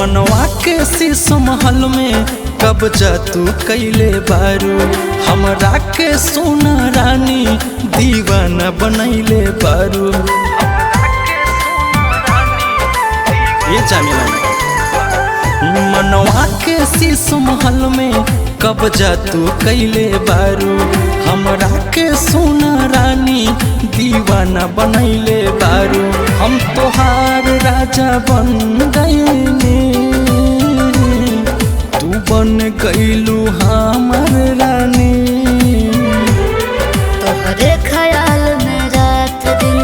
मनवा के शीशो महल में कब्जा तू कैले बारू। हमरा के सोना रानी दीवाना बनैले बारू। ये जामिला मनवा के शीशो महल में कब्जा तू कैले बारू। हमरा के सोना रानी दीवाना बनैले बारू। हम तोहार राजा बन गईनी, तू बन गईलू हमर रानी। तोहरे ख्याल में रात दिन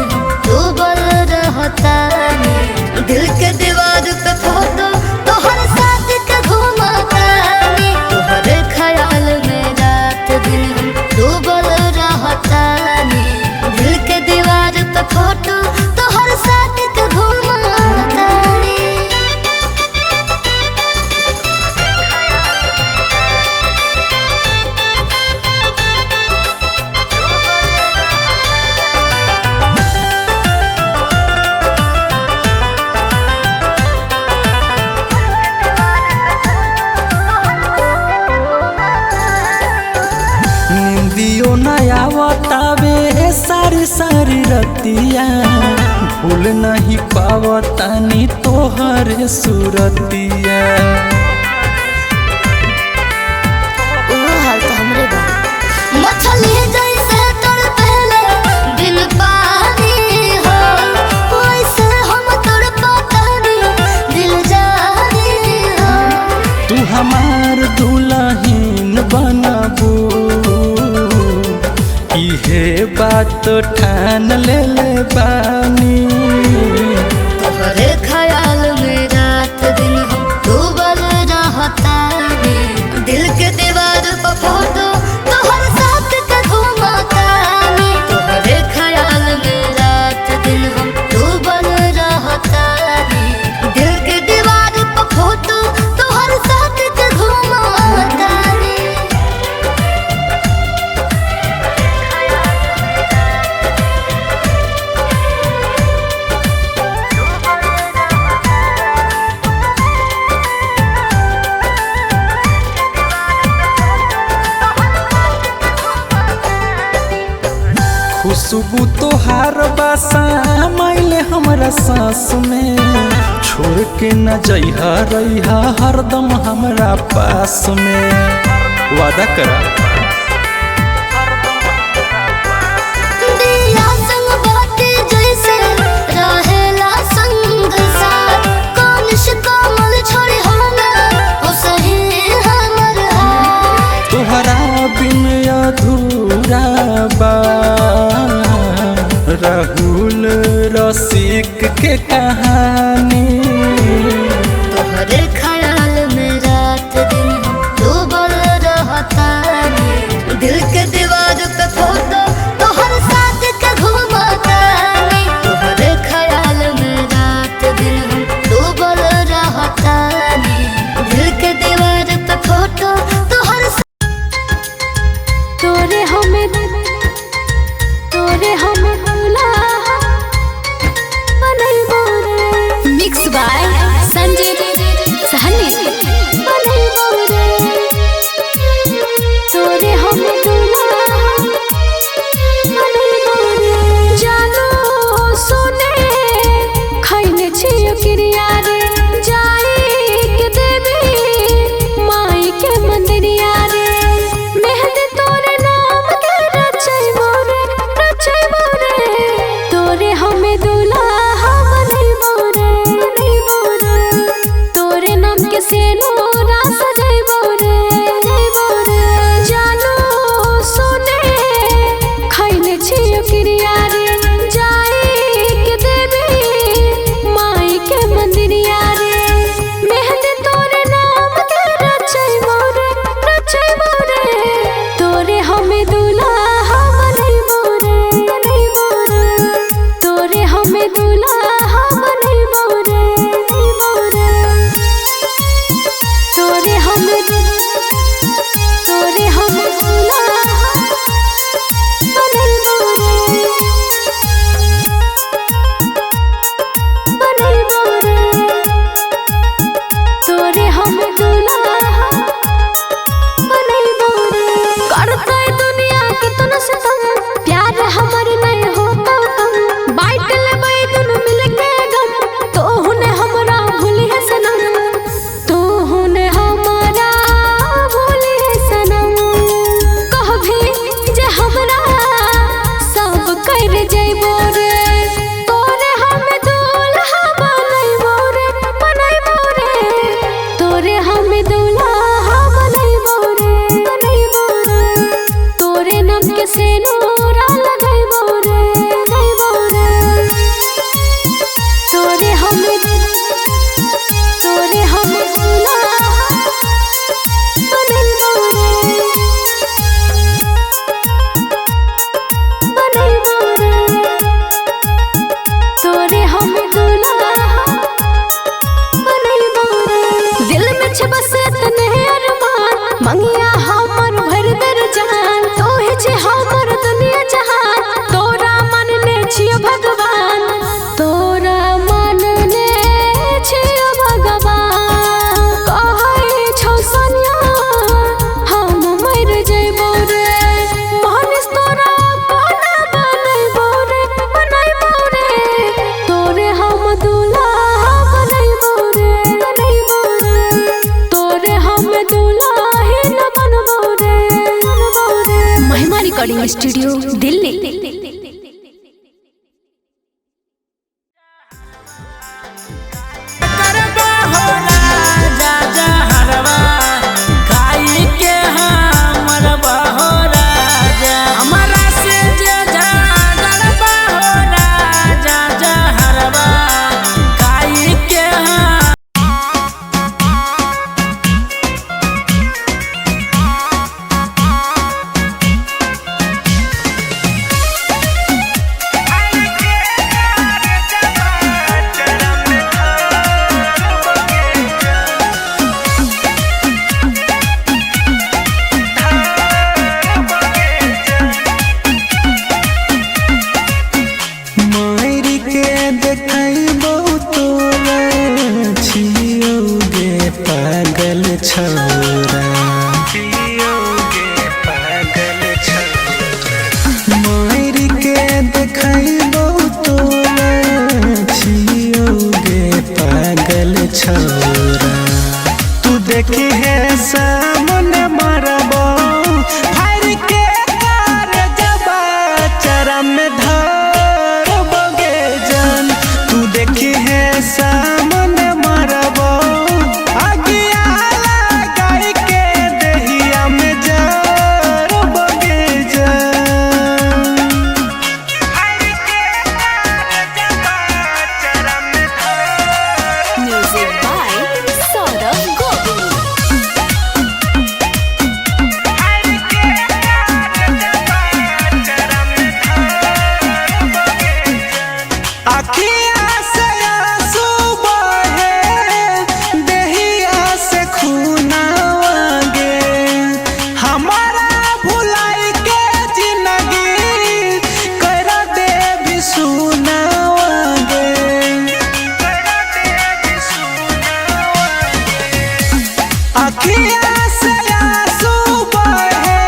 डूबल रहतानी, दिल के दीवार पे फोटो तोहर साथ के घूमतानी। तोहरे ख्याल में रात दिन डूबल रहतानी, दिल के दीवार पे फोटो तोहर साथ के घूमतानी। निंदियो नया बतावे सारी सारी रतिया, भूल नहीं पावतानी तोहरे सूरतिया। हाल तो हमरे बा मछली जैसे तड़पेले बिन पानी हो, वैसे हम तड़पतानी दिल जानी हो। तू हमार दुल्हन बनबू, इहे बात ठान ले बानी। तोहरे ख्याल में रात दिन हम डूबल रहतानी, दिल के दीवार पर फोटो तोहर साथ के घूमतानी। तोहरे ख्याल में रात दिन हम डूबल रहतानी, दिल के दीवार पर फोटो तोहर साथ के घूमतानी। खुशबू तोहार बासा माइले हमरा सांस में, छोड़ के न जइहा रहिहा हरदम हमरा पास में। वादा करा दिया संग बाती जैसे रहेला संग साथ, कौनिश कोमल छोड़ी होना ओ सही हमर हाथ। तोहरा बिन अधूरा बा राहुल रसिक के कहानी। तोहरे ख्याल में रात दिन डूबल रहतानी, दिल के दीवार पे फोटो तोहर साथ के घूमतानी। तोहरे ख्याल में रात दिन डूबल रहतानी, दिल के दीवार पे फोटो तोहर तोरे हमें बनैबो रे। मिक्स बाय संजय सहनी बनैबो रे। तोरे हमें बनैबो रे। जानो सोने खैले छियो क्रिया रे, जाई के देवी माई के मंदिरिया रे। मेहंदी तोरे नाम के रचैबो रे, रचैबो रे। तोरे हमें दुल्हा बनैबो रे, बनैबो रे। तोरे नाम के सेनुरा सजैबो रे, सजैबो रे। जानो सोने खैले छियो क्रिया रे, जाई के देवी माई के मंदिरिया रिकॉर्डिंग स्टूडियो दिल्ली। तू देखी है सामने मरबो फायर के कार जबा चरम में धरबोगे जान। तू देखी है सामने मरबो आगिया लगाई के दहिया में जरबोगे जान। फायर के कार जबा चरम में म्यूजिक बाय सौरभ गोविल। अखिया से आंसू बहे देहिया से खून आगे हमारा भुलाई के जिंदगी कर दे भी सुनाओगे। अखिया से आंसू बहे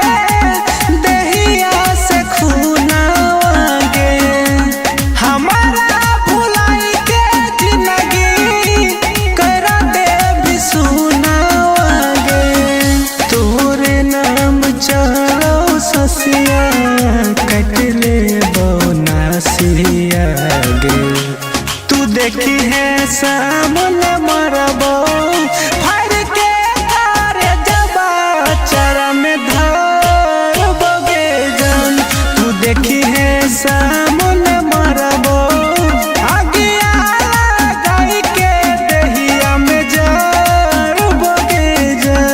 देहिया से खून आगे हमारा भुलाई के जिंदगी कर दे भी सुनाओगे। तोरे नाम चलो ससिया कट ले बोनासिया गे। तू देखी है सामने मरबो फायर के कार जबा चरम में धरबोगे जान। तू देखी है सामने मरबो आगिया लगाई के दहिया में जरबोगे जान।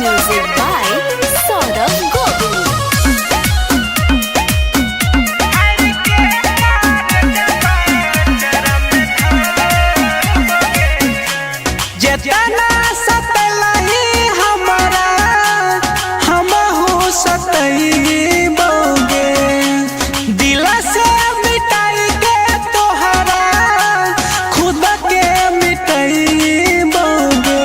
Music by Saurabh Govil. जेतना सतलही हमारा हमहू सतही बोगे दिल से मिटाई के तोहरा खुद के मिटाई बोगे।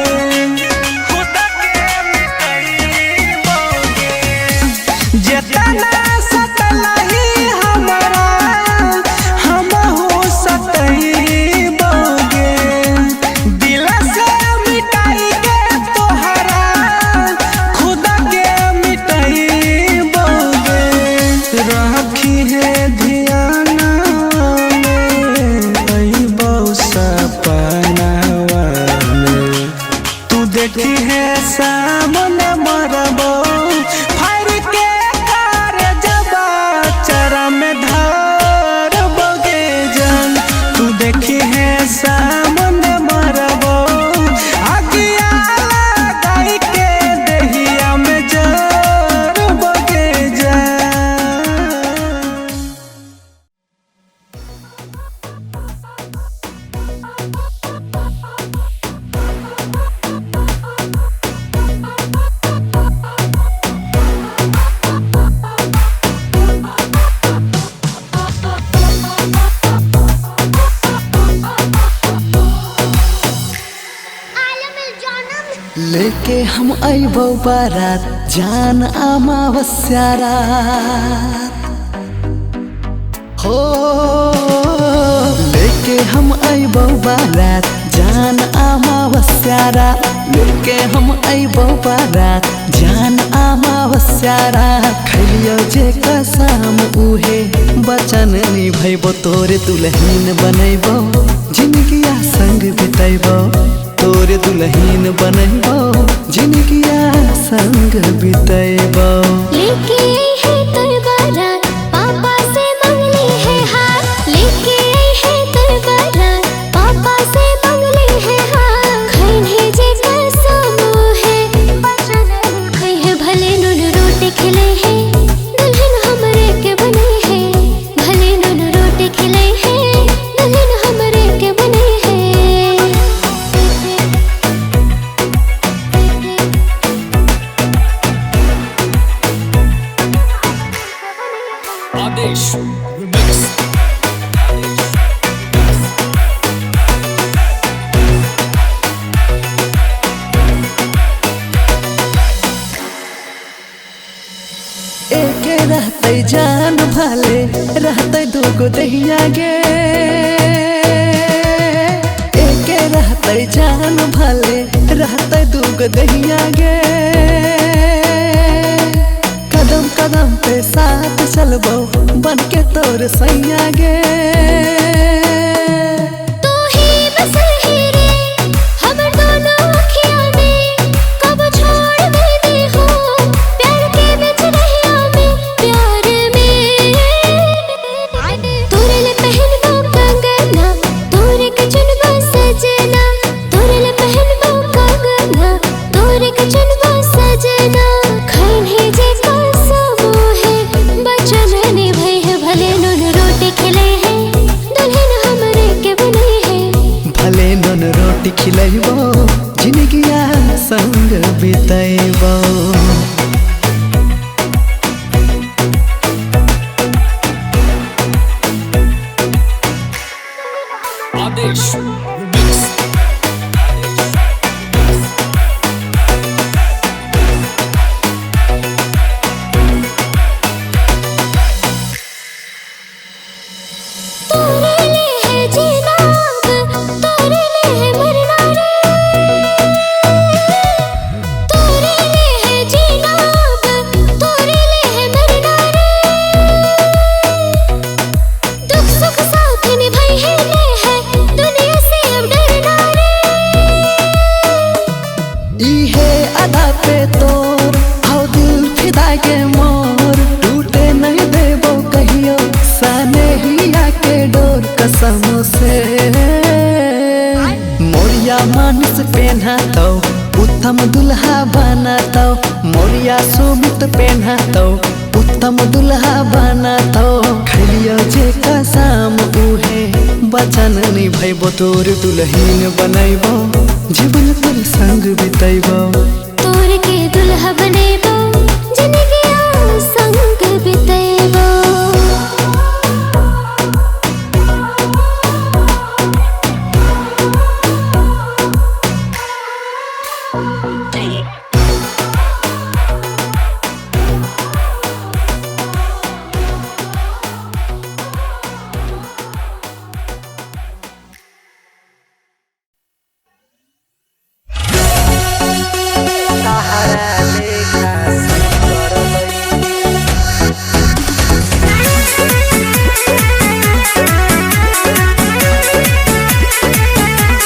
खुद के मिटाई बोगे जेतना सतलही हमारा हमहू सतही बोगे दिल से मिटाई के तोहरा खुद के मिटाई बोगे। रखी है ध्यान में अइबो सपनावा में। तू देखी है सामने मरबो फायर के कार जबा चरम में धरबोगे जान। तू देखी है सामने मरबो आगिया लगाई के दहिया में जरबोगे जान। लेके हम अइबो बारात जान अमावस्या रात हो। लेके हम अइबो बारात जान अमावस्या रात लेके हम अइबो बारात जान अमावस्या रात खैलियो जे कसम उहे बचन निभैबो तोरे दुल्हन बनैबो जिनगिया संग बितैबो तोरे दुल्हन बनैबो जिनगिया संग बितैबो लेके आई है तोर बारात पापा से मंगली है हाथ लेके आई है तोर बारात पापा से मंगली है हाथ खैने जे कसम है बचन खै है भले नून रोटी खिले है दुल्हन हमरे के बने है भले नून रोटी खिले है दुल्हन हमरे के बने है आदेश रिमिक्स एके रहतै जान भाले रहतै दूगो दहिया गे एके रहतै जान भाले रहतै दूगो दहिया गे कदम कदम पे साथ चलबो बन के तोर सैया गे तू ही बसल है रे हमर दोनों अखियां में कब छोड़ दे दे हो प्यार के बिच रहिया में प्यार में तोरे ले पहनबो कंगना तोरे के चुनबो सजना तोरे ले पहनबो कंगना तोरे के चुनबो सजना खैने जे कसम है बचन निभै है भले नून रोटी खिले है दुल्हन हमरे के बने है भले नून रोटी खिलैबो जिनगिया संग बितैबो आदेश रिमिक्स तोरे ले है जीना तोरे ले है मरना रे तोरे ले है जीना तोरे ले है मरना रे दुख सुख साथ निभाई है ले है दुनिया से अब डरना रे इहे अदा पे तोर आओ दिल फिदा के मोर टूटे नहीं देबो कहियो सने हिया के डोर कसम से मोरिया मानस पहना तो उत्तम दुल्हा बना तो मोरिया सुमित पहना तो उत्तम दुल्हा बना तो खैलियो जे कसम उहे बचन निभैबो तोर दुल्हन बनैबो जीवन तोर संग बितैबो तोर के दुल्हा बनेबो जिनगिया संग बितैबो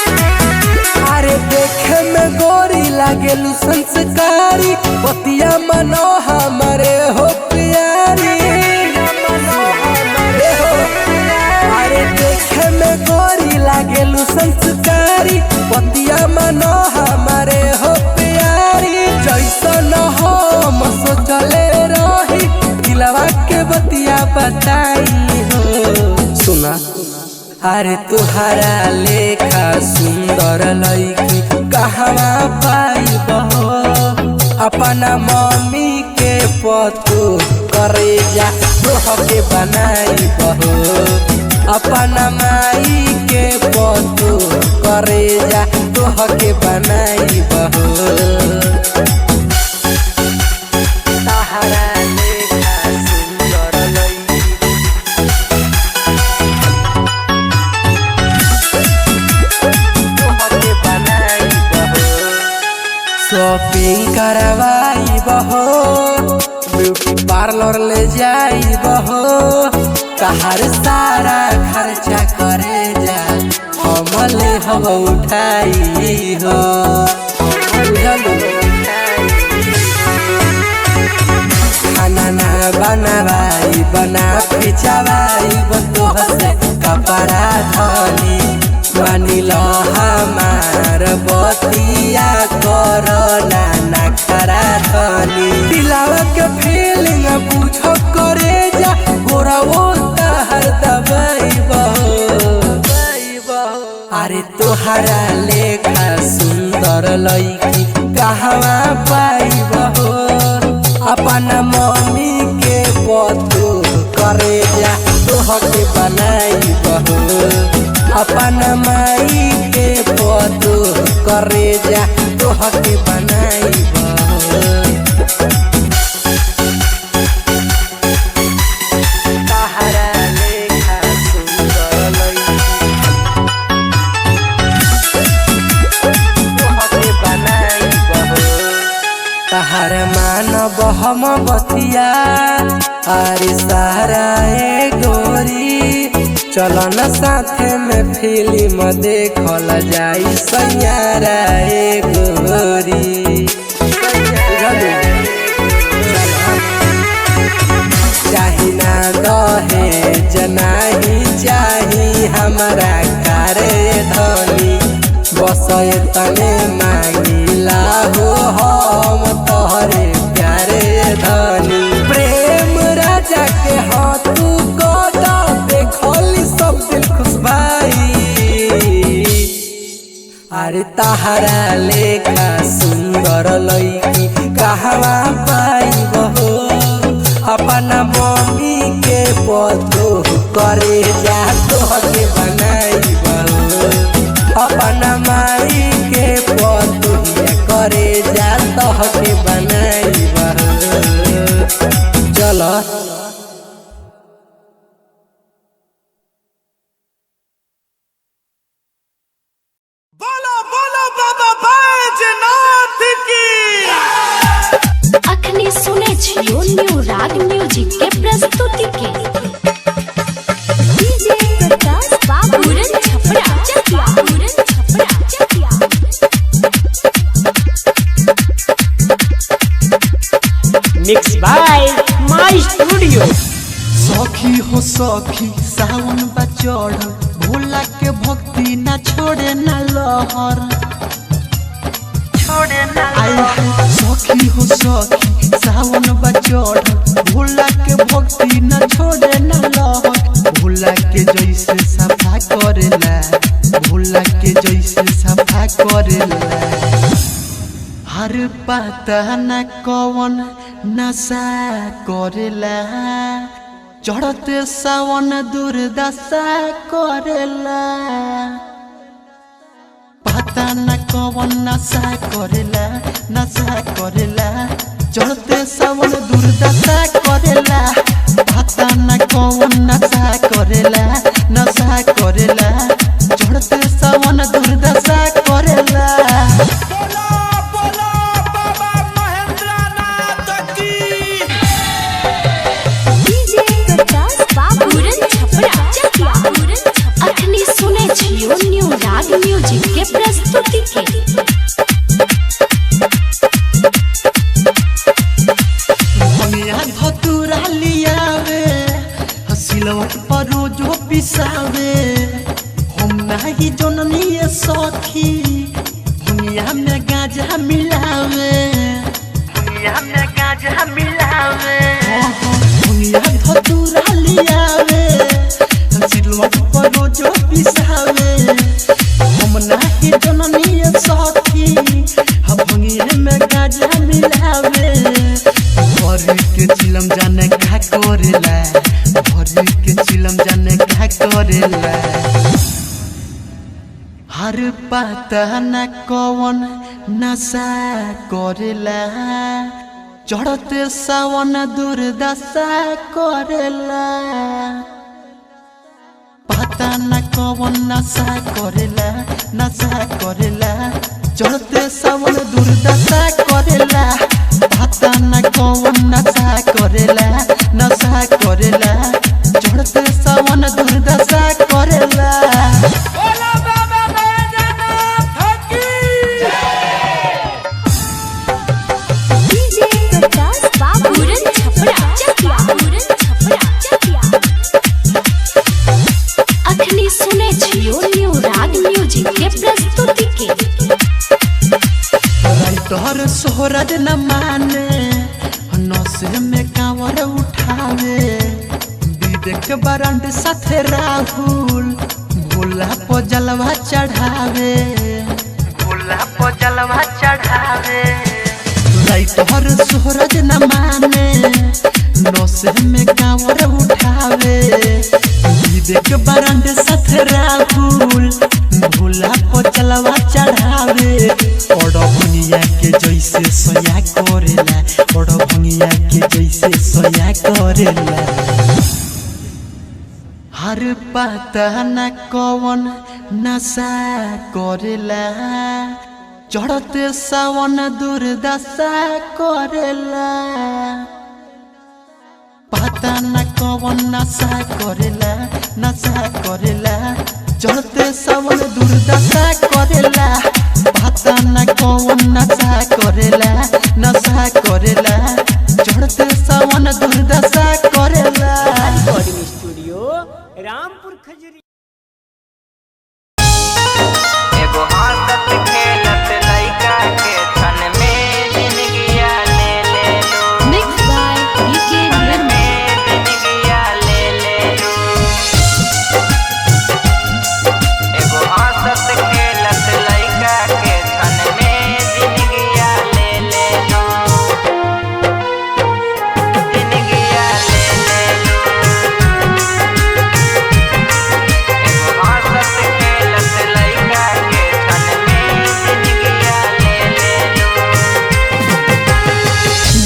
अरे देखे में गोरी लागेलू संस्कारी पतिया मनो हमारे हो प्यारी अरे देखे में गोरी लागेलू संस्कारी पतिया मनो हमारे हो प्यारी जैसा न हो मसो चले रही दिलवा के बतिया बताई हो सुना अरे तुहरा लेखा सुंदर लईकी कहवा पाई बहो अपना मम्मी के पतू करे जा तोह के बनाई बहो अपना माई के पतू करे जा तोह के बनाई बहो तुहरा लेखा सुंदर लईकी तोह शॉपिंग करवाई बहो ब्यूटी पार्लर ले जाई बहो तहार सारा खर्चा करे जा हमले हम उठाई हो खाना ना बनावाई बना पिचवाई बतोह से कपड़ा धनी मानिल हमार बतिया करना ना खरा धनी दिलावा के फीलिंग पूछो करे जा गोरा वो तहर दबाई बहो अरे तोहरा लेखा सुंदर लईकी कहवा पाई बहो अपन मम्मी के बतू करे जा तोहके बनाई बहो अपन माई के बतू करे जा तोहके बनाई बहो तोहरा लेखा सुंदर लईकी तोहके बनाई बहो तहार मानब हम बतिया अरे सारा ए गोरी चलन साथे में फिल्म देखल जाई सैयारा ए गोरी चाही ना दहेज नाही चाही हमरा करे धनी बस तने मांगिला हो हम तोहरे प्यारे धनी प्रेम राजा के हाथ गोदा देखली सब दिल खुश भाई अरे तहरा लेखा सुंदर लईकी कहवा पाई बहो अपन मम्मी के पतो करे जा तोहके बनाई बहो अपन माई के पतुहिया करे जा तोहके बनाई बहो चल बोलो बोलो बाबा बैजनाथ की अखनी सुने छियो न्यू राग म्यूजिक के प्रस्तुति के डीजे प्रकाश बाबू पूरन छपरा चकिया पूरन छपरा चकिया मिक्स बाय माय स्टूडियो। सखी हो सखी सावन बा चढ़ल भोला के भक्ति ना छोड़े ना लहर सखी हो सखी सावन बा चढ़ल भोला के भक्ति ना छोड़े ना लहर भोला के जैसे सफा करेला भोला के जैसे सफा करेला हर पता न कौन नशा करेला चढ़ते सावन दुर्दशा करेला पता न कौन नशा करेला चढ़ते सावन दुर्दशा करेला पता न कौन नशा करेला चढ़ते सावन दुर्दशा करेला बोलो बाबा महेंद्रनाथ की डीजे प्रकाश बाबू पूरन छपरा चकिया पूरन छपरा अखनी सुने छियो न्यू राग म्यूजिक के प्रस्तुति के धतुरा लियावे हसिलवट पर रोजो पिसावे हम नाही जननी सखी भुनिया में गाजा मिलावे भुनिया धतुरा लियावे हसिलवट पर रोजो पिसावे हम नाही जननी सखी भुनिया में गाजा मिलावे भरी के चिलम जाने का करेला भरी के चिलम जाने का करेला हर पता न कौन नशा करेला चढ़ते सावन दुर्दशा करेला पता न कौन नशा करेला चढ़ते सावन दुर्दशा करेला पता न कौन नशा करेला चढ़ते सावन दुर्दशा करेला बोलो बाबा बैजनाथ की डीजे प्रकाश बाबू पूरन छपरा चकिया पूरन छपरा चकिया अखनी सुने छियो न्यू राग म्यूजिक के प्रस्तुति के राइटर सोहरज न माने नशे में कांवर उठावे विवेक बरंड साथे राहुल भोला को जलवा चढ़ावे राइटर सोहरज न माने नशे में कांवर उठावे विवेक बरंड साथे राहुल भोला को जलवा चढ़ावे और भंगिया के जैसे सोया करेला और भंगिया के जैसे सोया करेला हर पता न कौन नशा करेला चढ़ते सावन दुर्दशा करेला पता न कौन नशा करेला चढ़ते सावन दुर्दशा करेला पता न कौन नशा करेला चढ़ते सावन दुर्दशा करेला रिकॉर्डिंग स्टूडियो रामपुर खजूरी। एगो हंसत खेलत लइका के छन में जिंदगिया ले लो मिक्स बाय बीके में जिंदगिया ले लो एगो हंसत खेलत लइका के छन में जिंदगिया ले लो जिंदगिया ले लो एगो हंसत खेलत लइका के छन में जिंदगिया ले लो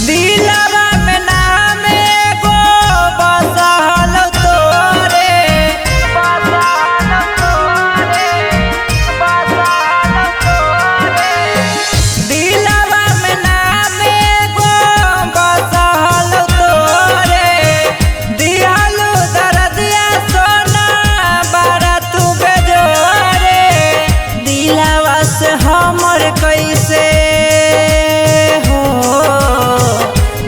दिलवा में नाम एगो बसहल तोरे दिलवा में नाम एगो बसहल तोरे दियालु दर्दिया सोना बारा तू बेजोरे दिलवा से हमर कैसे हो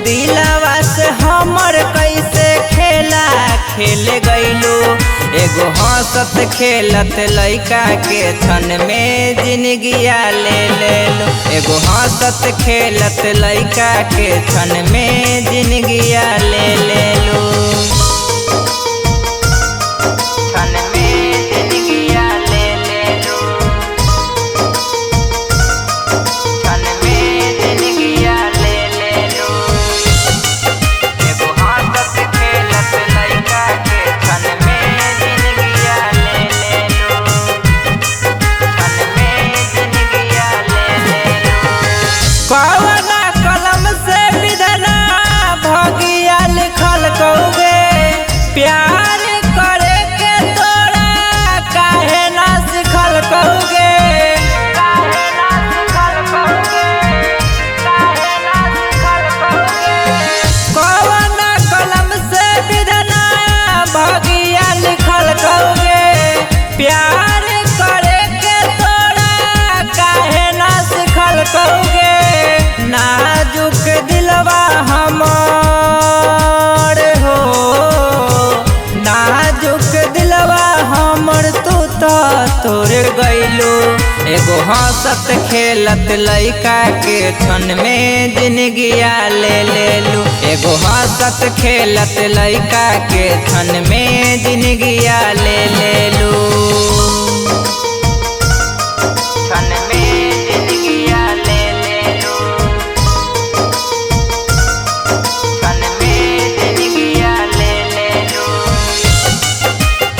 दिलवा से हमर कैसे खेला खेल गइलो एगो हंसत खेलत लइका के छन में जिंदगिया ले लो एगो हंसत खेलत लइका के छन में जिंदगिया ले लो छन में जिंदगिया ले लो छन में जिंदगिया ले लो एगो हंसत खेलत लइका के छन में जिंदगिया ले लो छन में जिंदगिया ले लो कवना कलम से विधना भगिया लिखल कौगे प्यार करे के तोरा काहे ना सिखल कौगे काहे ना सिखल कौगे काहे ना सिखल कौगे कवना कलम से विधना भगिया लिखल कौगे प्यार करे के तोरा काहे ना सिखल कौगे नाजुक दिलवा हमर हो नाजुक दिलवा हमर तू तो तोड़ गइलो एगो हंसत खेलत लइका के छन में जिंदगिया ले लो एगो हंसत खेलत लइका के छन में जिंदगिया ले लो छन में जिंदगिया ले लो छन में जिंदगिया ले लो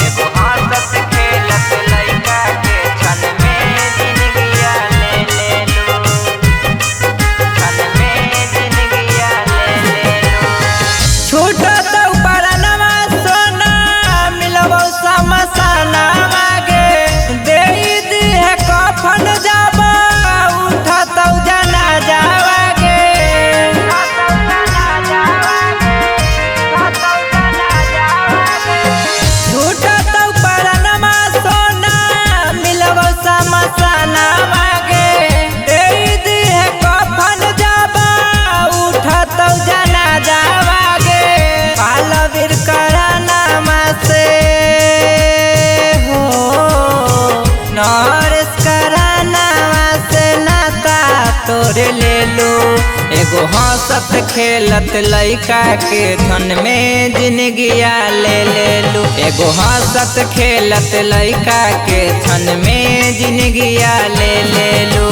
एगो हंसत खेलत लइका के छन में जिंदगिया ले लो छन में जिंदगिया ले लो छूटत परनमा सोना मिलबो समसाना खेलत लइका के धन में जिंदगिया ले लू। एगो हंसत खेलत लइका के धन में जिंदगिया ले लू।